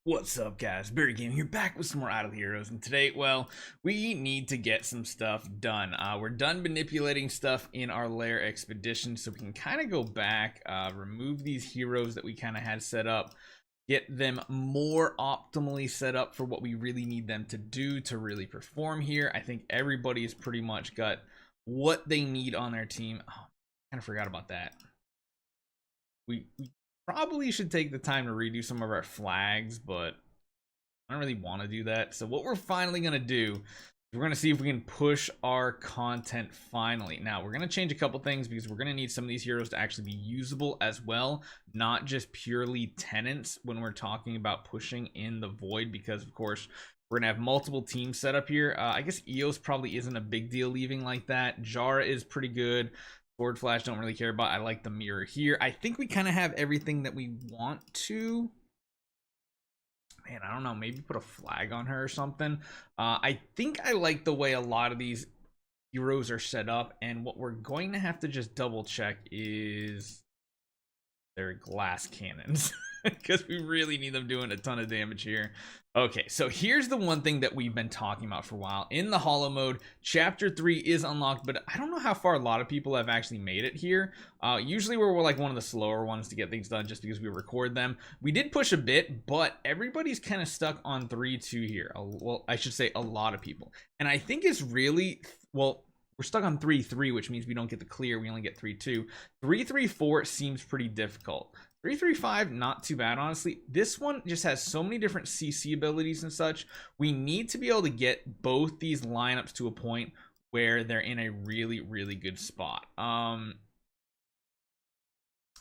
What's up, guys? Barry Game here, back with some more Idle Heroes, and today, well, we need to get some stuff done. We're done manipulating stuff in our lair expedition, so we can kind of go back, remove these heroes that we kind of had set up, get them more optimally set up for what we really need them to do to really perform here. I think everybody's pretty much got what they need on their team. Oh, I kind of forgot about that. We probably should take the time to redo some of our flags, but I don't really want to do that. So what we're finally going to do is we're going to see if we can push our content finally. Now, we're going to change a couple things because we're going to need some of these heroes to actually be usable as well, not just purely tenants when we're talking about pushing in the void, because of course we're going to have multiple teams set up here. I guess Eos probably isn't a big deal leaving like that. Jara is pretty good. Sword Flash don't really care about. I like the mirror here. I think we kind of have everything that we want to. Man, I don't know. Maybe put a flag on her or something. I think I like the way a lot of these heroes are set up. And what we're going to have to just double check is their glass cannons. Because we really need them doing a ton of damage here. Okay, so here's the one thing that we've been talking about for a while. In the hollow mode, chapter 3 is unlocked, but I don't know how far a lot of people have actually made it here. Usually we're like one of the slower ones to get things done just because we record them. We did push a bit, but everybody's kind of stuck on 3-2 here. Well, I should say a lot of people. And I think it's really, well, we're stuck on 3-3, which means we don't get the clear. We only get 3-2. 3-3-4 seems pretty difficult. 3-3-5, not too bad, honestly. This one just has so many different CC abilities and such. We need to be able to get both these lineups to a point where they're in a really, really good spot.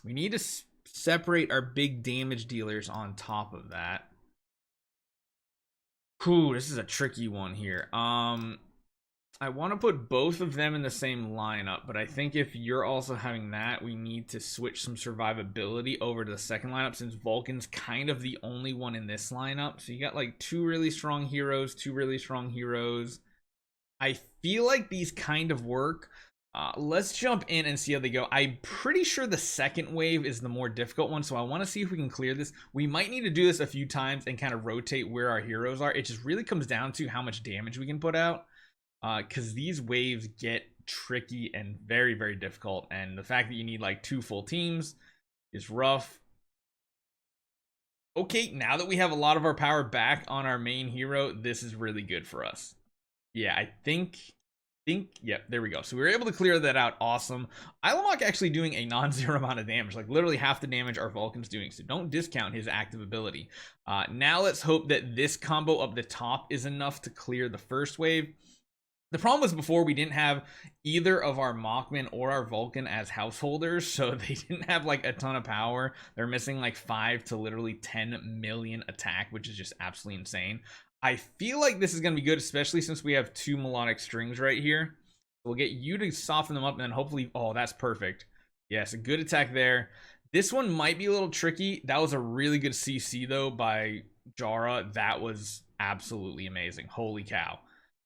We need to separate our big damage dealers on top of that. Whew, this is a tricky one here. I want to put both of them in the same lineup, but I think if you're also having that, we need to switch some survivability over to the second lineup, since Vulcan's kind of the only one in this lineup. So you got like two really strong heroes. I feel like these kind of work. Let's jump in and see how they go. I'm pretty sure the second wave is the more difficult one, so I want to see if we can clear this. We might need to do this a few times and kind of rotate where our heroes are. It just really comes down to how much damage we can put out. Because these waves get tricky and very, very difficult, and the fact that you need like 2 full teams is rough. Okay, now that we have a lot of our power back on our main hero, this is really good for us. Yeah, I think, yeah, there we go. So we were able to clear that out. Awesome. Ilamok actually doing a non-zero amount of damage, like literally half the damage our Vulcan's doing, so don't discount his active ability. Now let's hope that this combo up the top is enough to clear the first wave. The problem was before we didn't have either of our Mockman or our Vulcan as householders, so they didn't have like a ton of power. They're missing like 5 to literally 10 million attack, which is just absolutely insane. I feel like this is going to be good, especially since we have 2 melodic strings right here. We'll get you to soften them up, and then hopefully, oh, that's perfect. Yes, a good attack there. This one might be a little tricky. That was a really good CC though by Jara. That was absolutely amazing. Holy cow.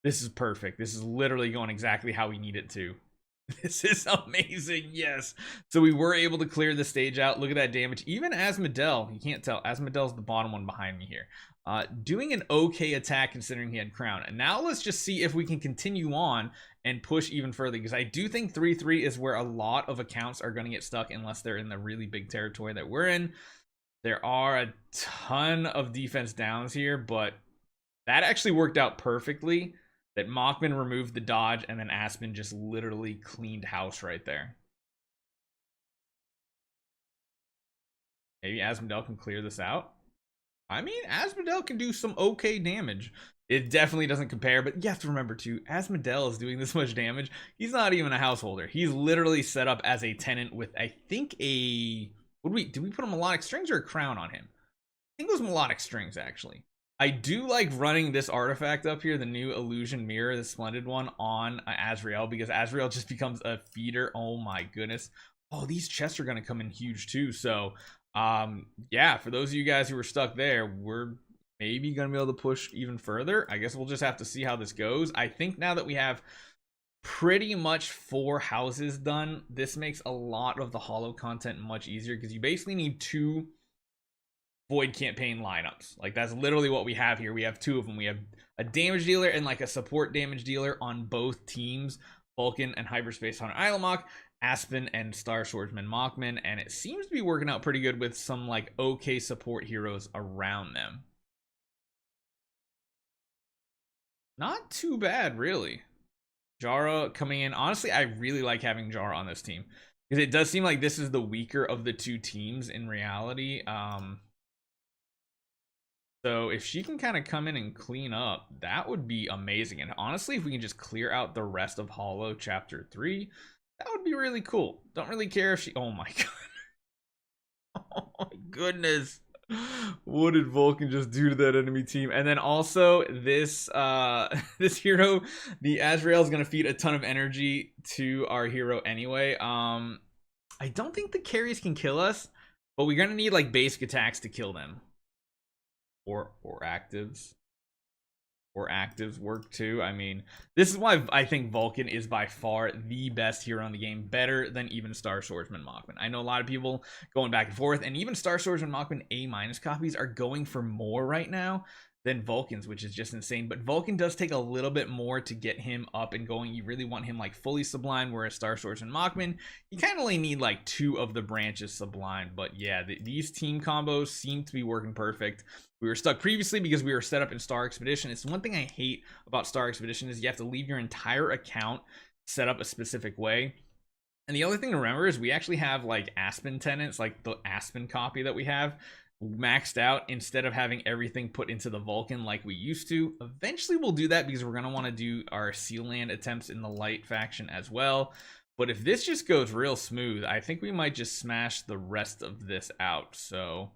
This is perfect. This is literally going exactly how we need it to. This is amazing. Yes. So we were able to clear the stage out. Look at that damage. Even Asmodel, you can't tell. Asmodel's the bottom one behind me here. Doing an okay attack considering he had Crown. And now let's just see if we can continue on and push even further, because I do think 3-3 is where a lot of accounts are going to get stuck unless they're in the really big territory that we're in. There are a ton of defense downs here, but that actually worked out perfectly. That Mockman removed the dodge, and then Aspen just literally cleaned house right there. Maybe Asmodel can clear this out. I mean, Asmodel can do some okay damage. It definitely doesn't compare, but you have to remember too, Asmodel is doing this much damage. He's not even a householder. He's literally set up as a tenant with, I think, did we put a melodic strings or a crown on him? I think it was melodic strings, actually. I do like running this artifact up here, the new illusion mirror, the splendid one, on Azrael, because Azrael just becomes a feeder. Oh my goodness. Oh, these chests are going to come in huge too. So yeah, for those of you guys who were stuck there, we're maybe going to be able to push even further. I guess we'll just have to see how this goes. I think now that we have pretty much 4 houses done, this makes a lot of the hollow content much easier, because you basically need 2 Void campaign lineups. Like that's literally what we have here. We have two of them. We have a damage dealer and like a support damage dealer on both teams, Vulcan and Hyperspace Hunter Ilamok, Aspen and Star Swordsman Mockman, and it seems to be working out pretty good with some like okay support heroes around them. Not too bad, really. Jara coming in. Honestly, I really like having Jara on this team because it does seem like this is the weaker of the two teams in reality. So if she can kind of come in and clean up, that would be amazing. And honestly, if we can just clear out the rest of Hollow Chapter 3, that would be really cool. Don't really care if she... Oh my god. Oh my goodness. What did Vulcan just do to that enemy team? And then also this this hero, the Azrael, is gonna feed a ton of energy to our hero anyway. I don't think the carries can kill us, but we're gonna need like basic attacks to kill them. Or actives. Or actives work too. I mean, this is why I think Vulcan is by far the best hero in the game, better than even Star Swordsman Mockman. I know a lot of people going back and forth, and even Star Swordsman Mockman A- copies are going for more right now than Vulcan's, which is just insane. But Vulcan does take a little bit more to get him up and going. You really want him like fully sublimed, whereas Star Swordsman Mockman, you kind of only need like 2 of the branches sublimed. But yeah, these team combos seem to be working perfect. We were stuck previously because we were set up in Star Expedition. It's one thing I hate about Star Expedition is you have to leave your entire account set up a specific way. And the other thing to remember is we actually have like Aspen tenants, like the Aspen copy that we have maxed out instead of having everything put into the Vulcan like we used to. Eventually we'll do that because we're going to want to do our Seal Land attempts in the light faction as well. But if this just goes real smooth, I think we might just smash the rest of this out. So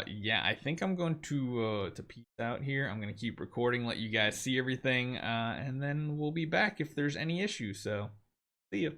yeah, I think I'm going to peace out here. I'm going to keep recording, let you guys see everything, and then we'll be back if there's any issues. So see you.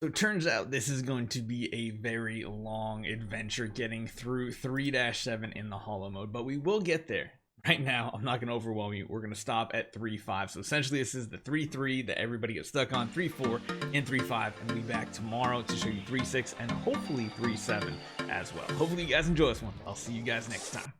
So it turns out this is going to be a very long adventure getting through 3-7 in the hollow mode, but we will get there. Right now, I'm not going to overwhelm you. We're going to stop at 3-5. So essentially, this is the 3-3 that everybody gets stuck on, 3-4 and 3-5, and we'll be back tomorrow to show you 3-6 and hopefully 3-7 as well. Hopefully you guys enjoy this one. I'll see you guys next time.